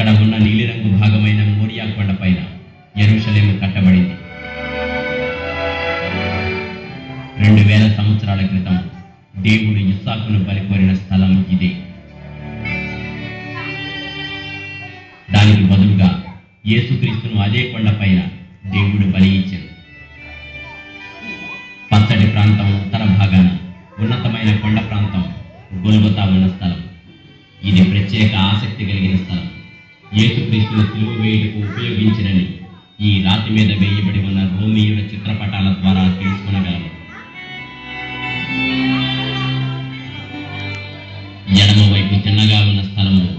ఇక్కడ ఉన్న నీలిరంగు భాగమైన మోరియా కొండపైన యెరూషలేము కట్టబడింది. 2000 సంవత్సరాల క్రితం దేవుడు ఇస్సాకును బలికోరిన స్థలం ఇదే. దానికి బదులుగా యేసుక్రీస్తును అదే కొండపైన దేవుడు బలి ఇచ్చాడు. పచ్చటి ప్రాంతం ఉత్తర భాగాన ఉన్నతమైన కొండ ప్రాంతం గొల్గొతా ఉన్న స్థలం. ఇది ప్రత్యేక ఆసక్తి కలిగిన స్థలం. యేసుక్రీస్తును సిలువ వేయుటకు ఉపయోగించినని ఈ రాతి మీద వేయబడి ఉన్న రోమియోల చిత్రపటాల ద్వారా తెలుసుకొనగలము. ఎడమ వైపు చిన్నగా ఉన్న స్థలంలో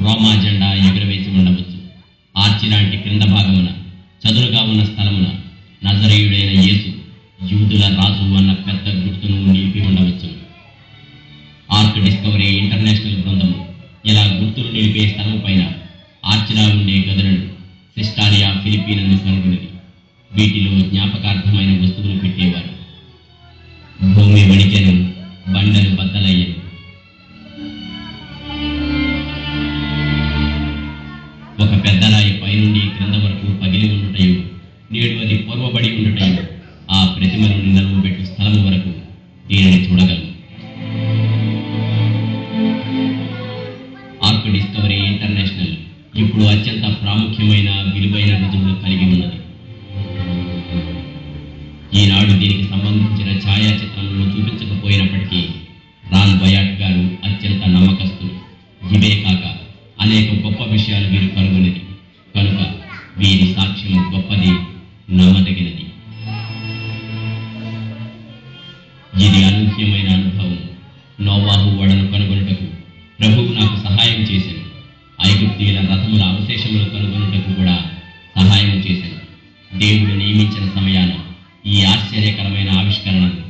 రోమా జెండా ఎగురవేసి ఉండవచ్చు. ఆర్చి లాంటి క్రింద భాగమున చదునుగా ఉన్న స్థలమున నజరేయుడైన యేసు యూదుల రాజు అన్న పెద్ద గుర్తును నిలిపి ఉండవచ్చు. ఆర్క్ డిస్కవరీ ఇంటర్నేషనల్ బృందము ఇలా గుర్తులు నిలిపే స్థలం పైన ఆర్చిలా ఉండే గదులను సిస్టారియా ఫిలిపీనను కనుగొన్నది. వీటిలో జ్ఞాపకార్థమైన వస్తువులు పెట్టేవారు. భూమి వణికెను, బండలు బద్దలయ్యను. ఒక పెద్దరాయి పైనుండి క్రింద వరకు పగిలి ఉండుటయు, నేడు అది పూర్వబడి ఉండుటయు ఆ ప్రతిమలను నిలవబెట్టు స్థలము వరకు దీనిని చూడగలము. ఆర్క్ డిస్కవరీ ఇంటర్నేషనల్ ఇప్పుడు అత్యంత ప్రాముఖ్యమైన విలువైన రుజువులు కలిగి ఉన్నది. ఈనాడు దీనికి సంబంధించిన ఛాయాచిత్రంలో చూపించకపోయినప్పటికీ రాన్ బయాట్ గారు అత్యంత నమ్మకస్తులు. ఇవే కాక అనేక గొప్ప విషయాలు వీరు కనుగొన్నది కనుక వీరి సాక్ష్యం గొప్పది, నమ్మదగినది. ఇది అనూహ్యమైన అనుభవం. నోవాహు ఓడను కనుగొనుటకు ప్రభువు నాకు సహాయం చేశాను. ఐగుప్తీయుల రథముల అవశేషములు కనుగొనుటకు కూడా సహాయం చేశాను. దేవుడు నియమించిన సమయాన ఈ ఆశ్చర్యకరమైన ఆవిష్కరణను